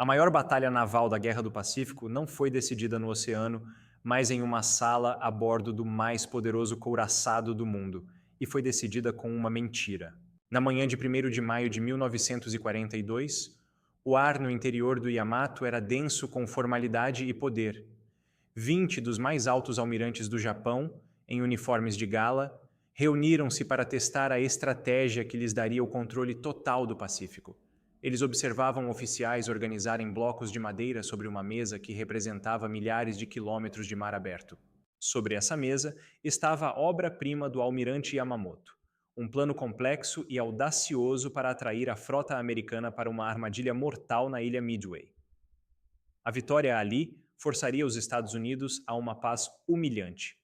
A maior batalha naval da Guerra do Pacífico não foi decidida no oceano, mas em uma sala a bordo do mais poderoso couraçado do mundo, e foi decidida com uma mentira. Na manhã de 1º de maio de 1942, o ar no interior do Yamato era denso com formalidade e poder. 20 dos mais altos almirantes do Japão, em uniformes de gala, reuniram-se para testar a estratégia que lhes daria o controle total do Pacífico. Eles observavam oficiais organizarem blocos de madeira sobre uma mesa que representava milhares de quilômetros de mar aberto. Sobre essa mesa estava a obra-prima do almirante Yamamoto, um plano complexo e audacioso para atrair a frota americana para uma armadilha mortal na ilha Midway. A vitória ali forçaria os Estados Unidos a uma paz humilhante.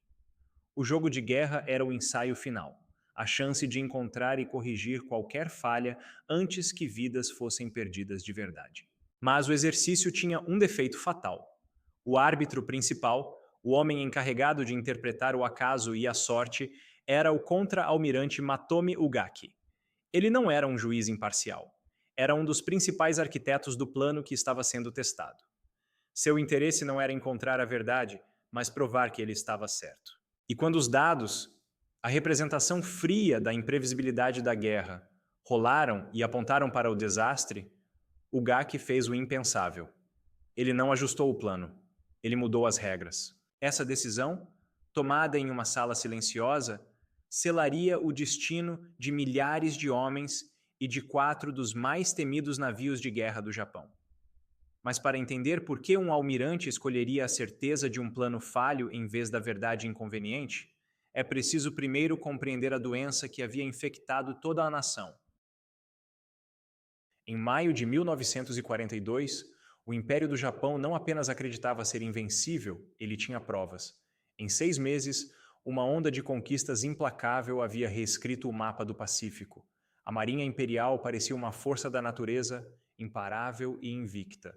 O jogo de guerra era o ensaio final, a chance de encontrar e corrigir qualquer falha antes que vidas fossem perdidas de verdade. Mas o exercício tinha um defeito fatal. O árbitro principal, o homem encarregado de interpretar o acaso e a sorte, era o contra-almirante Matomi Ugaki. Ele não era um juiz imparcial. Era um dos principais arquitetos do plano que estava sendo testado. Seu interesse não era encontrar a verdade, mas provar que ele estava certo. E quando os dados, a representação fria da imprevisibilidade da guerra, rolaram e apontaram para o desastre, o GAC fez o impensável. Ele não ajustou o plano. Ele mudou as regras. Essa decisão, tomada em uma sala silenciosa, selaria o destino de milhares de homens e de 4 dos mais temidos navios de guerra do Japão. Mas para entender por que um almirante escolheria a certeza de um plano falho em vez da verdade inconveniente, é preciso primeiro compreender a doença que havia infectado toda a nação. Em maio de 1942, o Império do Japão não apenas acreditava ser invencível, ele tinha provas. Em 6 meses, uma onda de conquistas implacável havia reescrito o mapa do Pacífico. A Marinha Imperial parecia uma força da natureza, imparável e invicta.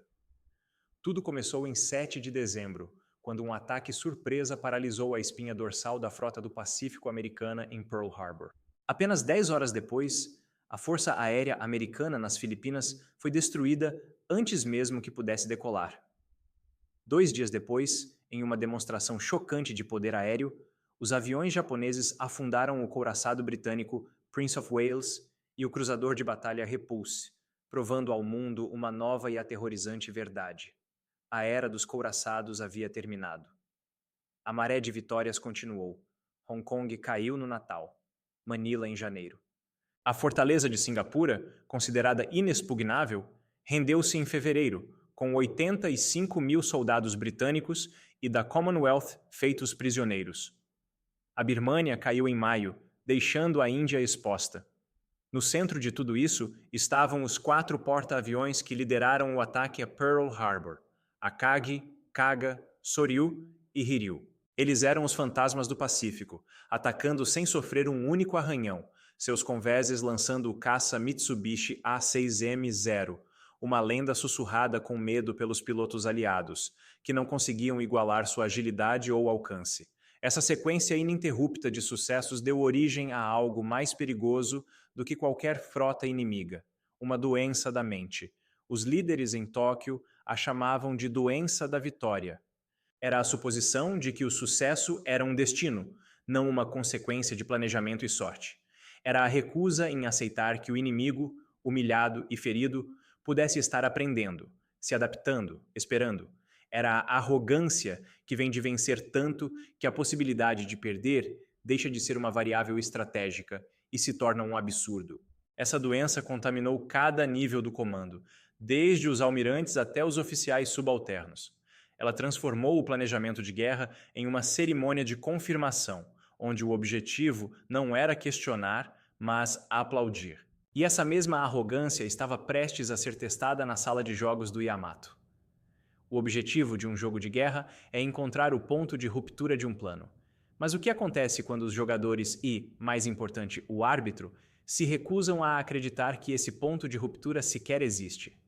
Tudo começou em 7 de dezembro, quando um ataque surpresa paralisou a espinha dorsal da frota do Pacífico americana em Pearl Harbor. Apenas 10 horas depois, a Força Aérea Americana nas Filipinas foi destruída antes mesmo que pudesse decolar. 2 dias depois, em uma demonstração chocante de poder aéreo, os aviões japoneses afundaram o couraçado britânico Prince of Wales e o cruzador de batalha Repulse, provando ao mundo uma nova e aterrorizante verdade. A era dos couraçados havia terminado. A maré de vitórias continuou. Hong Kong caiu no Natal. Manila em janeiro. A fortaleza de Singapura, considerada inexpugnável, rendeu-se em fevereiro, com 85 mil soldados britânicos e da Commonwealth feitos prisioneiros. A Birmânia caiu em maio, deixando a Índia exposta. No centro de tudo isso estavam os 4 porta-aviões que lideraram o ataque a Pearl Harbor: Akagi, Kaga, Soryu e Hiryu. Eles eram os fantasmas do Pacífico, atacando sem sofrer um único arranhão, seus convéses lançando o caça Mitsubishi A6M-0, uma lenda sussurrada com medo pelos pilotos aliados, que não conseguiam igualar sua agilidade ou alcance. Essa sequência ininterrupta de sucessos deu origem a algo mais perigoso do que qualquer frota inimiga: uma doença da mente. Os líderes em Tóquio a chamavam de doença da vitória. Era a suposição de que o sucesso era um destino, não uma consequência de planejamento e sorte. Era a recusa em aceitar que o inimigo, humilhado e ferido, pudesse estar aprendendo, se adaptando, esperando. Era a arrogância que vem de vencer tanto que a possibilidade de perder deixa de ser uma variável estratégica e se torna um absurdo. Essa doença contaminou cada nível do comando, desde os almirantes até os oficiais subalternos. Ela transformou o planejamento de guerra em uma cerimônia de confirmação, onde o objetivo não era questionar, mas aplaudir. E essa mesma arrogância estava prestes a ser testada na sala de jogos do Yamato. O objetivo de um jogo de guerra é encontrar o ponto de ruptura de um plano. Mas o que acontece quando os jogadores e, mais importante, o árbitro, se recusam a acreditar que esse ponto de ruptura sequer existe?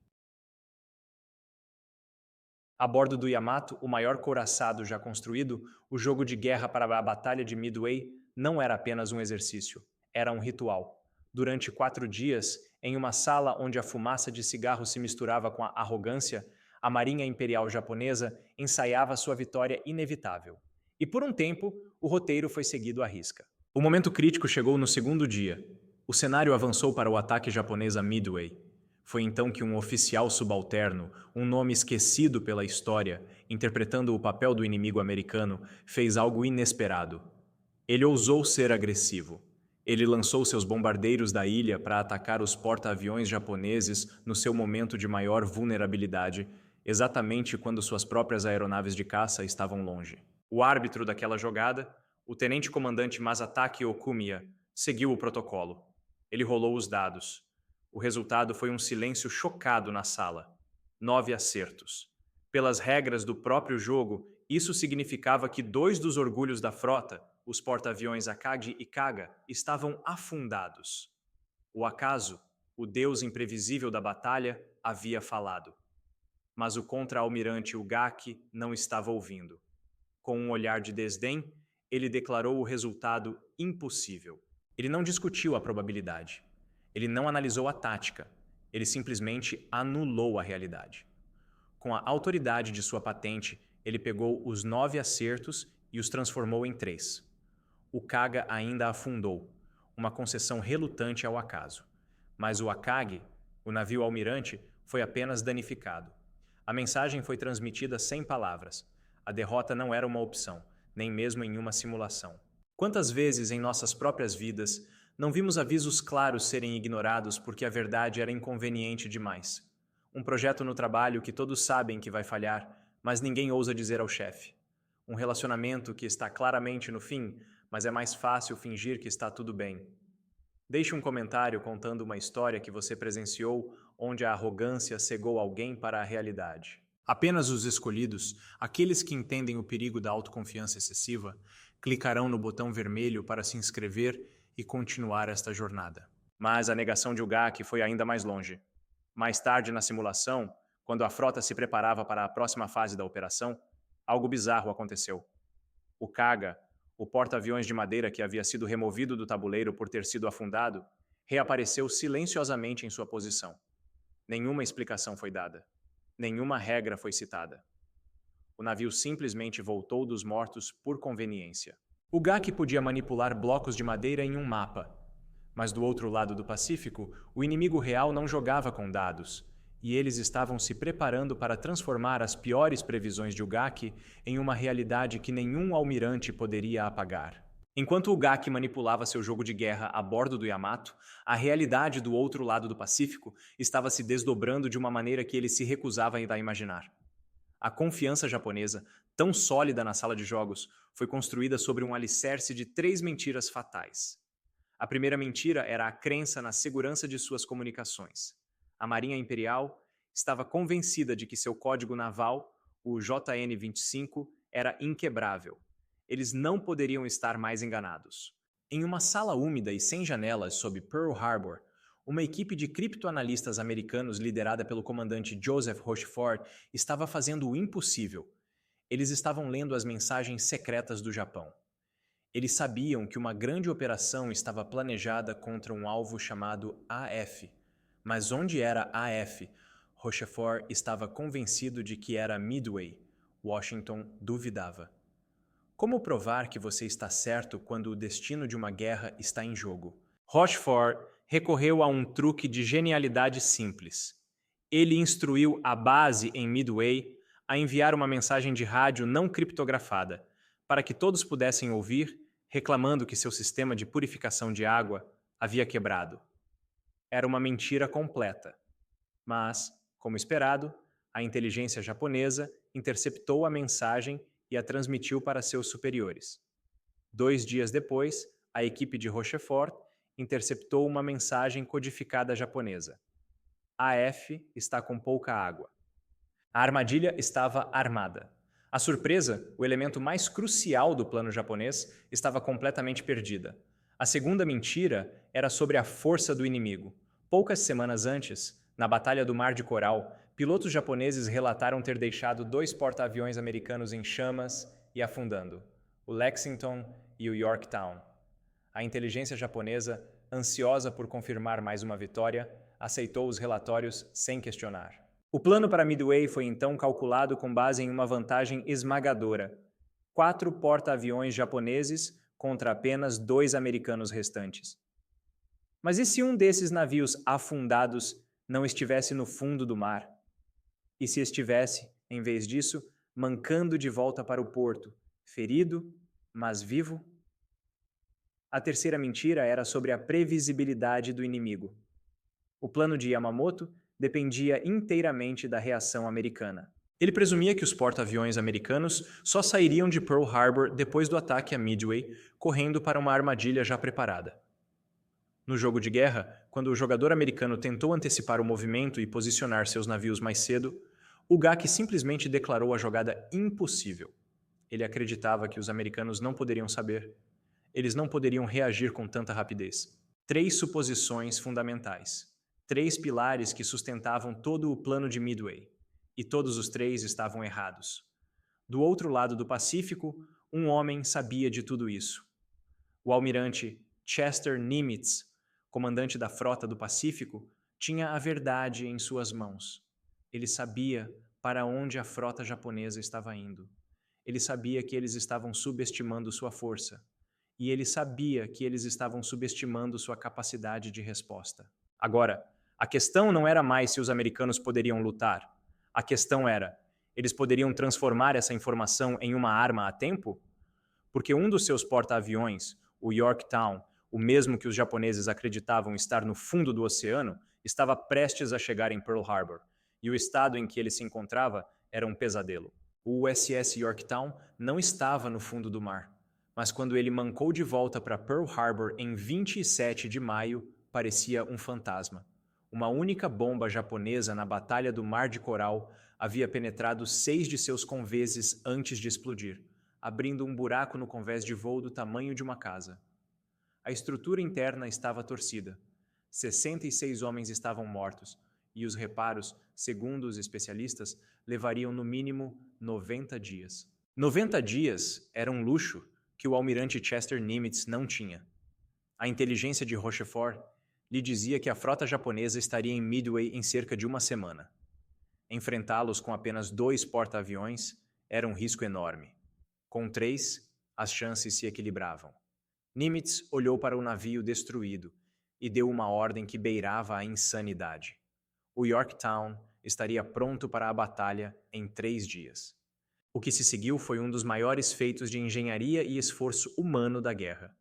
A bordo do Yamato, o maior couraçado já construído, o jogo de guerra para a Batalha de Midway não era apenas um exercício, era um ritual. Durante 4 dias, Em uma sala onde a fumaça de cigarro se misturava com a arrogância, a Marinha Imperial Japonesa ensaiava sua vitória inevitável. E por um tempo, o roteiro foi seguido à risca. O momento crítico chegou no segundo dia. O cenário avançou para o ataque japonês a Midway. Foi então que um oficial subalterno, um nome esquecido pela história, interpretando o papel do inimigo americano, fez algo inesperado. Ele ousou ser agressivo. Ele lançou seus bombardeiros da ilha para atacar os porta-aviões japoneses no seu momento de maior vulnerabilidade, exatamente quando suas próprias aeronaves de caça estavam longe. O árbitro daquela jogada, o tenente-comandante Masataki Okumiya, seguiu o protocolo. Ele rolou os dados. O resultado foi um silêncio chocado na sala. 9 acertos. Pelas regras do próprio jogo, isso significava que 2 dos orgulhos da frota, os porta-aviões Akagi e Kaga, estavam afundados. O acaso, o deus imprevisível da batalha, havia falado. Mas o contra-almirante Ugaki não estava ouvindo. Com um olhar de desdém, ele declarou o resultado impossível. Ele não discutiu a probabilidade. Ele não analisou a tática. Ele simplesmente anulou a realidade. Com a autoridade de sua patente, ele pegou os 9 acertos e os transformou em 3. O Kaga ainda afundou, uma concessão relutante ao acaso. Mas o Akagi, o navio almirante, foi apenas danificado. A mensagem foi transmitida sem palavras. A derrota não era uma opção, nem mesmo em uma simulação. Quantas vezes em nossas próprias vidas não vimos avisos claros serem ignorados porque a verdade era inconveniente demais? Um projeto no trabalho que todos sabem que vai falhar, mas ninguém ousa dizer ao chefe. Um relacionamento que está claramente no fim, mas é mais fácil fingir que está tudo bem. Deixe um comentário contando uma história que você presenciou onde a arrogância cegou alguém para a realidade. Apenas os escolhidos, aqueles que entendem o perigo da autoconfiança excessiva, clicarão no botão vermelho para se inscrever e continuar esta jornada. Mas a negação de Ugaki foi ainda mais longe. Mais tarde na simulação, quando a frota se preparava para a próxima fase da operação, algo bizarro aconteceu. O Kaga, o porta-aviões de madeira que havia sido removido do tabuleiro por ter sido afundado, reapareceu silenciosamente em sua posição. Nenhuma explicação foi dada. Nenhuma regra foi citada. O navio simplesmente voltou dos mortos por conveniência. O Gaki podia manipular blocos de madeira em um mapa. Mas do outro lado do Pacífico, o inimigo real não jogava com dados, e eles estavam se preparando para transformar as piores previsões de Ugaki em uma realidade que nenhum almirante poderia apagar. Enquanto Ugaki manipulava seu jogo de guerra a bordo do Yamato, a realidade do outro lado do Pacífico estava se desdobrando de uma maneira que ele se recusava a imaginar. A confiança japonesa, tão sólida na sala de jogos, foi construída sobre um alicerce de 3 mentiras fatais. A primeira mentira era a crença na segurança de suas comunicações. A Marinha Imperial estava convencida de que seu código naval, o JN-25, era inquebrável. Eles não poderiam estar mais enganados. Em uma sala úmida e sem janelas sob Pearl Harbor, uma equipe de criptoanalistas americanos liderada pelo comandante Joseph Rochefort estava fazendo o impossível. Eles estavam lendo as mensagens secretas do Japão. Eles sabiam que uma grande operação estava planejada contra um alvo chamado AF. Mas onde era AF? Rochefort estava convencido de que era Midway. Washington duvidava. Como provar que você está certo quando o destino de uma guerra está em jogo? Rochefort recorreu a um truque de genialidade simples. Ele instruiu a base em Midway a enviar uma mensagem de rádio não criptografada, para que todos pudessem ouvir, reclamando que seu sistema de purificação de água havia quebrado. Era uma mentira completa. Mas, como esperado, a inteligência japonesa interceptou a mensagem e a transmitiu para seus superiores. 2 dias depois, a equipe de Rochefort interceptou uma mensagem codificada japonesa. AF está com pouca água. A armadilha estava armada. A surpresa, o elemento mais crucial do plano japonês, estava completamente perdida. A segunda mentira era sobre a força do inimigo. Poucas semanas antes, na Batalha do Mar de Coral, pilotos japoneses relataram ter deixado 2 porta-aviões americanos em chamas e afundando, o Lexington e o Yorktown. A inteligência japonesa, ansiosa por confirmar mais uma vitória, aceitou os relatórios sem questionar. O plano para Midway foi então calculado com base em uma vantagem esmagadora: 4 porta-aviões japoneses contra apenas 2 americanos restantes. Mas e se um desses navios afundados não estivesse no fundo do mar? E se estivesse, em vez disso, mancando de volta para o porto, ferido, mas vivo? A terceira mentira era sobre a previsibilidade do inimigo. O plano de Yamamoto dependia inteiramente da reação americana. Ele presumia que os porta-aviões americanos só sairiam de Pearl Harbor depois do ataque a Midway, correndo para uma armadilha já preparada. No jogo de guerra, quando o jogador americano tentou antecipar o movimento e posicionar seus navios mais cedo, o GAC simplesmente declarou a jogada impossível. Ele acreditava que os americanos não poderiam saber. Eles não poderiam reagir com tanta rapidez. 3 suposições fundamentais. 3 pilares que sustentavam todo o plano de Midway. E todos os 3 estavam errados. Do outro lado do Pacífico, um homem sabia de tudo isso. O almirante Chester Nimitz, comandante da frota do Pacífico, tinha a verdade em suas mãos. Ele sabia para onde a frota japonesa estava indo. Ele sabia que eles estavam subestimando sua força. E ele sabia que eles estavam subestimando sua capacidade de resposta. Agora, a questão não era mais se os americanos poderiam lutar. A questão era, eles poderiam transformar essa informação em uma arma a tempo? Porque um dos seus porta-aviões, o Yorktown, o mesmo que os japoneses acreditavam estar no fundo do oceano, estava prestes a chegar em Pearl Harbor, e o estado em que ele se encontrava era um pesadelo. O USS Yorktown não estava no fundo do mar, mas quando ele mancou de volta para Pearl Harbor em 27 de maio, parecia um fantasma. Uma única bomba japonesa na Batalha do Mar de Coral havia penetrado 6 de seus conveses antes de explodir, abrindo um buraco no convés de voo do tamanho de uma casa. A estrutura interna estava torcida. 66 homens estavam mortos, e os reparos, segundo os especialistas, levariam no mínimo 90 dias. 90 dias era um luxo que o almirante Chester Nimitz não tinha. A inteligência de Rochefort lhe dizia que a frota japonesa estaria em Midway em cerca de uma semana. Enfrentá-los com apenas 2 porta-aviões era um risco enorme. Com 3, as chances se equilibravam. Nimitz olhou para o navio destruído e deu uma ordem que beirava a insanidade. O Yorktown estaria pronto para a batalha em 3 dias. O que se seguiu foi um dos maiores feitos de engenharia e esforço humano da guerra.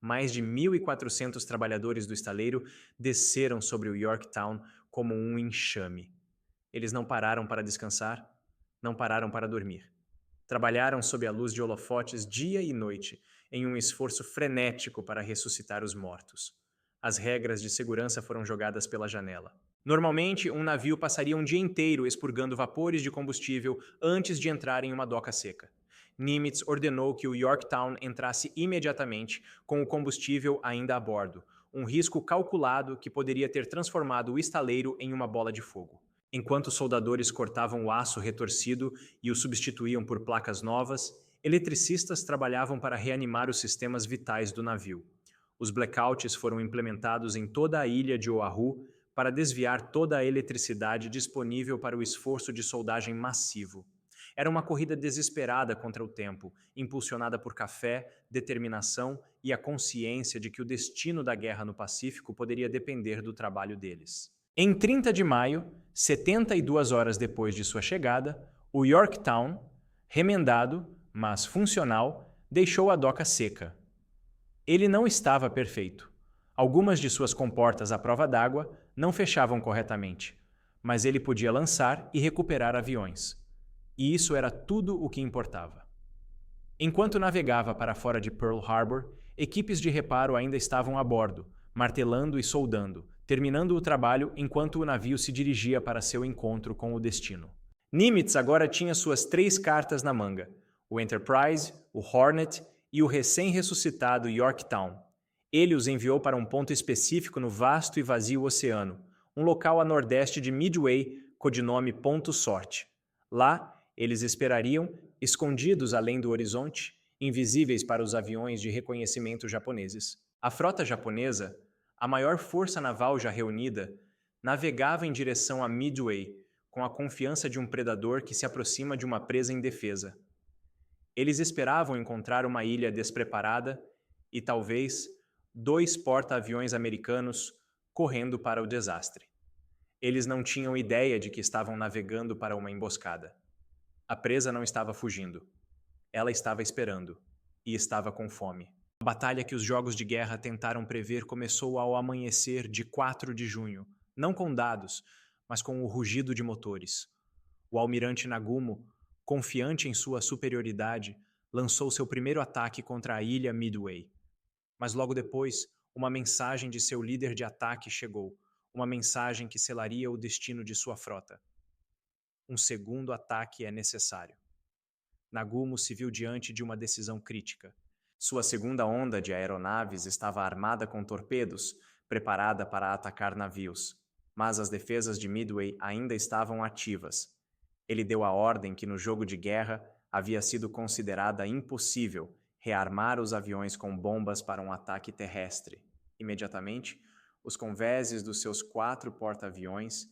Mais de 1.400 trabalhadores do estaleiro desceram sobre o Yorktown como um enxame. Eles não pararam para descansar, não pararam para dormir. Trabalharam sob a luz de holofotes dia e noite, em um esforço frenético para ressuscitar os mortos. As regras de segurança foram jogadas pela janela. Normalmente, um navio passaria um dia inteiro expurgando vapores de combustível antes de entrar em uma doca seca. Nimitz ordenou que o Yorktown entrasse imediatamente, com o combustível ainda a bordo, um risco calculado que poderia ter transformado o estaleiro em uma bola de fogo. Enquanto os soldadores cortavam o aço retorcido e o substituíam por placas novas, eletricistas trabalhavam para reanimar os sistemas vitais do navio. Os blackouts foram implementados em toda a ilha de Oahu para desviar toda a eletricidade disponível para o esforço de soldagem massivo. Era uma corrida desesperada contra o tempo, impulsionada por café, determinação e a consciência de que o destino da guerra no Pacífico poderia depender do trabalho deles. Em 30 de maio, 72 horas depois de sua chegada, o Yorktown, remendado, mas funcional, deixou a doca seca. Ele não estava perfeito. Algumas de suas comportas à prova d'água não fechavam corretamente, mas ele podia lançar e recuperar aviões. E isso era tudo o que importava. Enquanto navegava para fora de Pearl Harbor, equipes de reparo ainda estavam a bordo, martelando e soldando, terminando o trabalho enquanto o navio se dirigia para seu encontro com o destino. Nimitz agora tinha suas 3 cartas na manga: o Enterprise, o Hornet e o recém-ressuscitado Yorktown. Ele os enviou para um ponto específico no vasto e vazio oceano, um local a nordeste de Midway, codinome Ponto Sorte. Lá, eles esperariam, escondidos além do horizonte, invisíveis para os aviões de reconhecimento japoneses. A frota japonesa, a maior força naval já reunida, navegava em direção a Midway com a confiança de um predador que se aproxima de uma presa indefesa. Eles esperavam encontrar uma ilha despreparada e, talvez, dois porta-aviões americanos correndo para o desastre. Eles não tinham ideia de que estavam navegando para uma emboscada. A presa não estava fugindo. Ela estava esperando. E estava com fome. A batalha que os jogos de guerra tentaram prever começou ao amanhecer de 4 de junho, não com dados, mas com o rugido de motores. O almirante Nagumo, confiante em sua superioridade, lançou seu primeiro ataque contra a ilha Midway. Mas logo depois, uma mensagem de seu líder de ataque chegou, uma mensagem que selaria o destino de sua frota. Um segundo ataque é necessário. Nagumo se viu diante de uma decisão crítica. Sua segunda onda de aeronaves estava armada com torpedos, preparada para atacar navios, mas as defesas de Midway ainda estavam ativas. Ele deu a ordem que no jogo de guerra havia sido considerada impossível rearmar os aviões com bombas para um ataque terrestre. Imediatamente, os convéses dos seus 4 porta-aviões,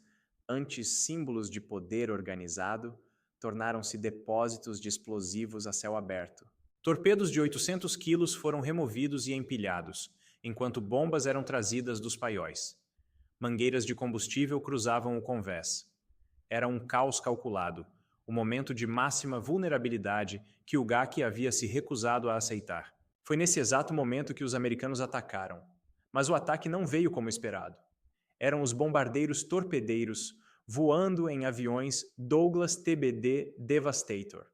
antes símbolos de poder organizado, tornaram-se depósitos de explosivos a céu aberto. Torpedos de 800 quilos foram removidos e empilhados, enquanto bombas eram trazidas dos paióis. Mangueiras de combustível cruzavam o convés. Era um caos calculado, o momento de máxima vulnerabilidade que o GAC havia se recusado a aceitar. Foi nesse exato momento que os americanos atacaram. Mas o ataque não veio como esperado. Eram os bombardeiros torpedeiros voando em aviões Douglas TBD Devastator.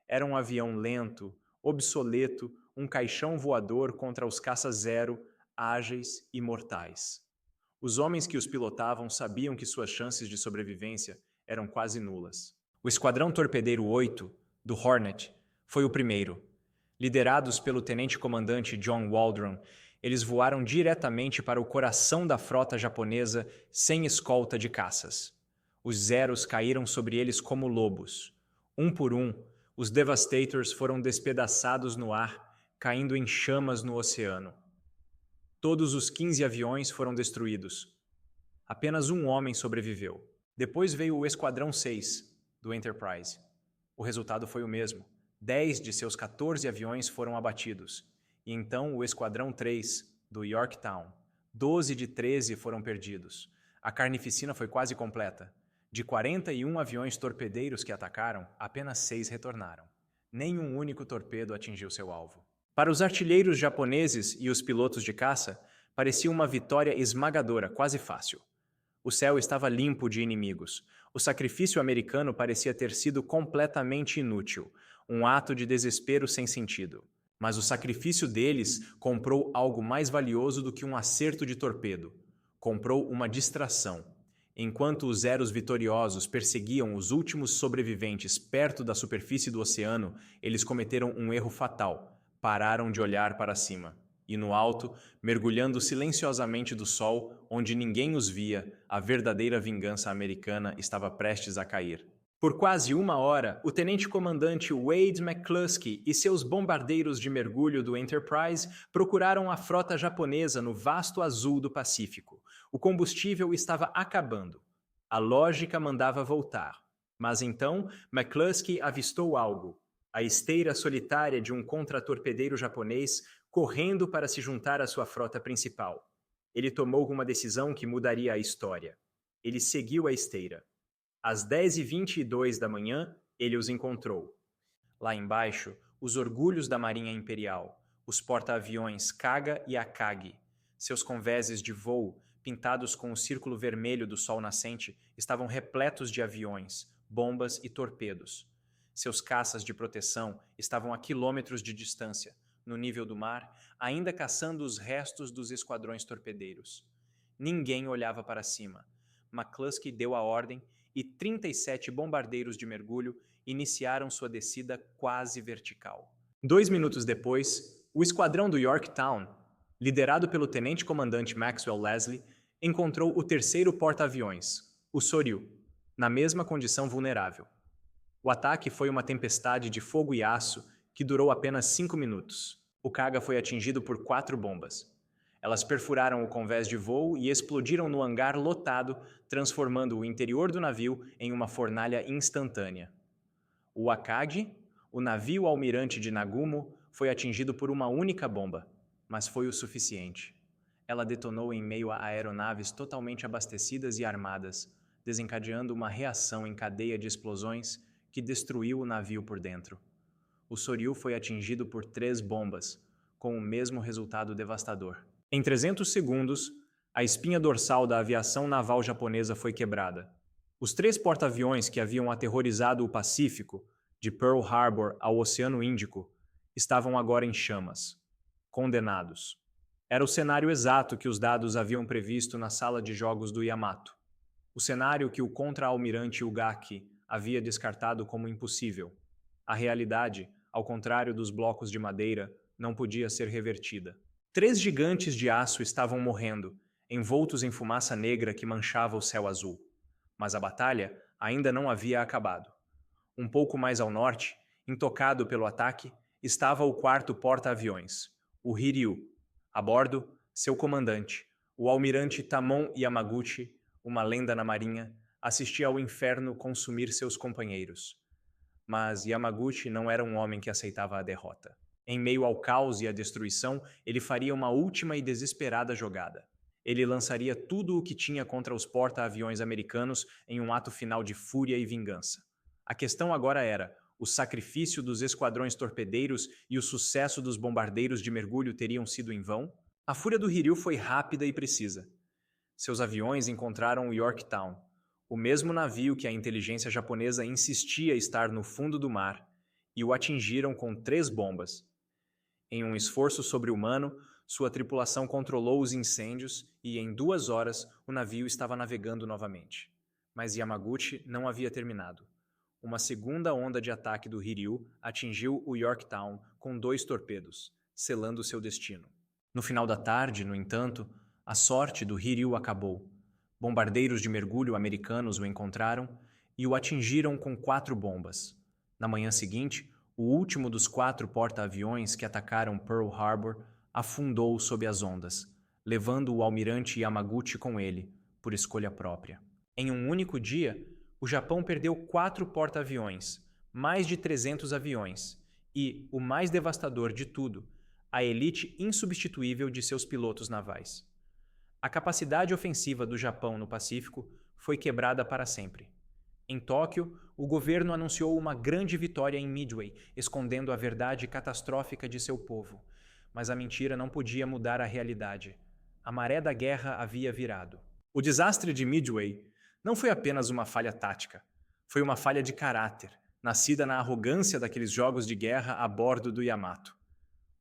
Era um avião lento, obsoleto, um caixão voador contra os caça-zero, ágeis e mortais. Os homens que os pilotavam sabiam que suas chances de sobrevivência eram quase nulas. O Esquadrão Torpedeiro 8, do Hornet, foi o primeiro. Liderados pelo tenente-comandante John Waldron, eles voaram diretamente para o coração da frota japonesa sem escolta de caças. Os Zeros caíram sobre eles como lobos. Um por um, os Devastators foram despedaçados no ar, caindo em chamas no oceano. Todos os 15 aviões foram destruídos. Apenas um homem sobreviveu. Depois veio o Esquadrão 6, do Enterprise. O resultado foi o mesmo. 10 de seus 14 aviões foram abatidos. E então o Esquadrão 3, do Yorktown. 12 de 13 foram perdidos. A carnificina foi quase completa. De 41 aviões torpedeiros que atacaram, apenas 6 retornaram. Nenhum único torpedo atingiu seu alvo. Para os artilheiros japoneses e os pilotos de caça, parecia uma vitória esmagadora, quase fácil. O céu estava limpo de inimigos. O sacrifício americano parecia ter sido completamente inútil, um ato de desespero sem sentido. Mas o sacrifício deles comprou algo mais valioso do que um acerto de torpedo. Comprou uma distração. Enquanto os Zeros vitoriosos perseguiam os últimos sobreviventes perto da superfície do oceano, eles cometeram um erro fatal. Pararam de olhar para cima. E no alto, mergulhando silenciosamente do sol, onde ninguém os via, a verdadeira vingança americana estava prestes a cair. Por quase 1 hora, o tenente-comandante Wade McCluskey e seus bombardeiros de mergulho do Enterprise procuraram a frota japonesa no vasto azul do Pacífico. O combustível estava acabando. A lógica mandava voltar. Mas então, McCluskey avistou algo. A esteira solitária de um contratorpedeiro japonês correndo para se juntar à sua frota principal. Ele tomou uma decisão que mudaria a história. Ele seguiu a esteira. Às 10h22 da manhã, ele os encontrou. Lá embaixo, os orgulhos da Marinha Imperial, os porta-aviões Kaga e Akagi. Seus convéses de voo, pintados com o círculo vermelho do sol nascente, estavam repletos de aviões, bombas e torpedos. Seus caças de proteção estavam a quilômetros de distância, no nível do mar, ainda caçando os restos dos esquadrões torpedeiros. Ninguém olhava para cima. McCluskey deu a ordem e 37 bombardeiros de mergulho iniciaram sua descida quase vertical. 2 minutos depois, o esquadrão do Yorktown, liderado pelo tenente-comandante Maxwell Leslie, encontrou o terceiro porta-aviões, o Soryu, na mesma condição vulnerável. O ataque foi uma tempestade de fogo e aço que durou apenas 5 minutos. O Kaga foi atingido por 4 bombas. Elas perfuraram o convés de voo e explodiram no hangar lotado, transformando o interior do navio em uma fornalha instantânea. O Akagi, o navio almirante de Nagumo, foi atingido por uma única bomba, mas foi o suficiente. Ela detonou em meio a aeronaves totalmente abastecidas e armadas, desencadeando uma reação em cadeia de explosões que destruiu o navio por dentro. O Soryu foi atingido por 3 bombas, com o mesmo resultado devastador. Em 300 segundos, a espinha dorsal da aviação naval japonesa foi quebrada. Os 3 porta-aviões que haviam aterrorizado o Pacífico, de Pearl Harbor ao Oceano Índico, estavam agora em chamas, condenados. Era o cenário exato que os dados haviam previsto na sala de jogos do Yamato. O cenário que o contra-almirante Ugaki havia descartado como impossível. A realidade, ao contrário dos blocos de madeira, não podia ser revertida. 3 gigantes de aço estavam morrendo, envoltos em fumaça negra que manchava o céu azul. Mas a batalha ainda não havia acabado. Um pouco mais ao norte, intocado pelo ataque, estava o 4º porta-aviões, o Hiryu. A bordo, seu comandante, o almirante Tamon Yamaguchi, uma lenda na marinha, assistia ao inferno consumir seus companheiros. Mas Yamaguchi não era um homem que aceitava a derrota. Em meio ao caos e à destruição, ele faria uma última e desesperada jogada. Ele lançaria tudo o que tinha contra os porta-aviões americanos em um ato final de fúria e vingança. A questão agora era: o sacrifício dos esquadrões torpedeiros e o sucesso dos bombardeiros de mergulho teriam sido em vão? A fúria do Hiryu foi rápida e precisa. Seus aviões encontraram o Yorktown, o mesmo navio que a inteligência japonesa insistia estar no fundo do mar, e o atingiram com 3 bombas. Em um esforço sobre-humano, sua tripulação controlou os incêndios e, em 2 horas, o navio estava navegando novamente. Mas Yamaguchi não havia terminado. Uma segunda onda de ataque do Hiryu atingiu o Yorktown com 2 torpedos, selando seu destino. No final da tarde, no entanto, a sorte do Hiryu acabou. Bombardeiros de mergulho americanos o encontraram e o atingiram com 4 bombas. Na manhã seguinte, o último dos 4 porta-aviões que atacaram Pearl Harbor afundou sob as ondas, levando o almirante Yamaguchi com ele, por escolha própria. Em um único dia, o Japão perdeu 4 porta-aviões, mais de 300 aviões e, o mais devastador de tudo, a elite insubstituível de seus pilotos navais. A capacidade ofensiva do Japão no Pacífico foi quebrada para sempre. Em Tóquio, o governo anunciou uma grande vitória em Midway, escondendo a verdade catastrófica de seu povo. Mas a mentira não podia mudar a realidade. A maré da guerra havia virado. O desastre de Midway não foi apenas uma falha tática. Foi uma falha de caráter, nascida na arrogância daqueles jogos de guerra a bordo do Yamato.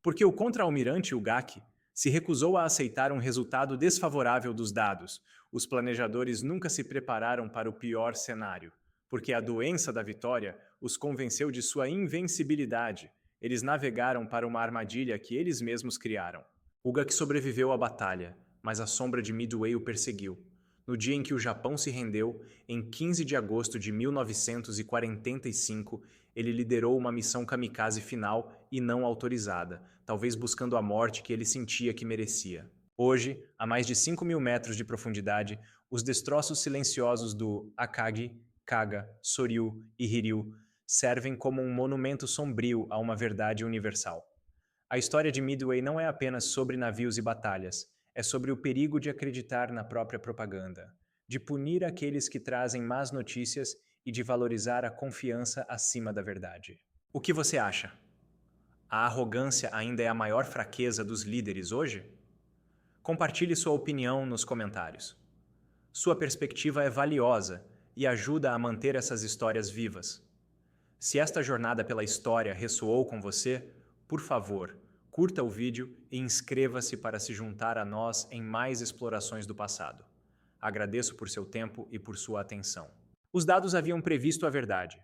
Porque o contra-almirante Ugaki se recusou a aceitar um resultado desfavorável dos dados. Os planejadores nunca se prepararam para o pior cenário, porque a doença da vitória os convenceu de sua invencibilidade. Eles navegaram para uma armadilha que eles mesmos criaram. Ugaki sobreviveu à batalha, mas a sombra de Midway o perseguiu. No dia em que o Japão se rendeu, em 15 de agosto de 1945, ele liderou uma missão kamikaze final e não autorizada, talvez buscando a morte que ele sentia que merecia. Hoje, a mais de 5.000 metros de profundidade, os destroços silenciosos do Akagi, Kaga, Soryu e Hiryu servem como um monumento sombrio a uma verdade universal. A história de Midway não é apenas sobre navios e batalhas, é sobre o perigo de acreditar na própria propaganda, de punir aqueles que trazem más notícias e de valorizar a confiança acima da verdade. O que você acha? A arrogância ainda é a maior fraqueza dos líderes hoje? Compartilhe sua opinião nos comentários. Sua perspectiva é valiosa e ajuda a manter essas histórias vivas. Se esta jornada pela história ressoou com você, por favor, curta o vídeo e inscreva-se para se juntar a nós em mais explorações do passado. Agradeço por seu tempo e por sua atenção. Os dados haviam previsto a verdade.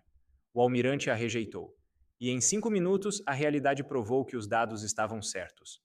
O almirante a rejeitou. E em 5 minutos, a realidade provou que os dados estavam certos.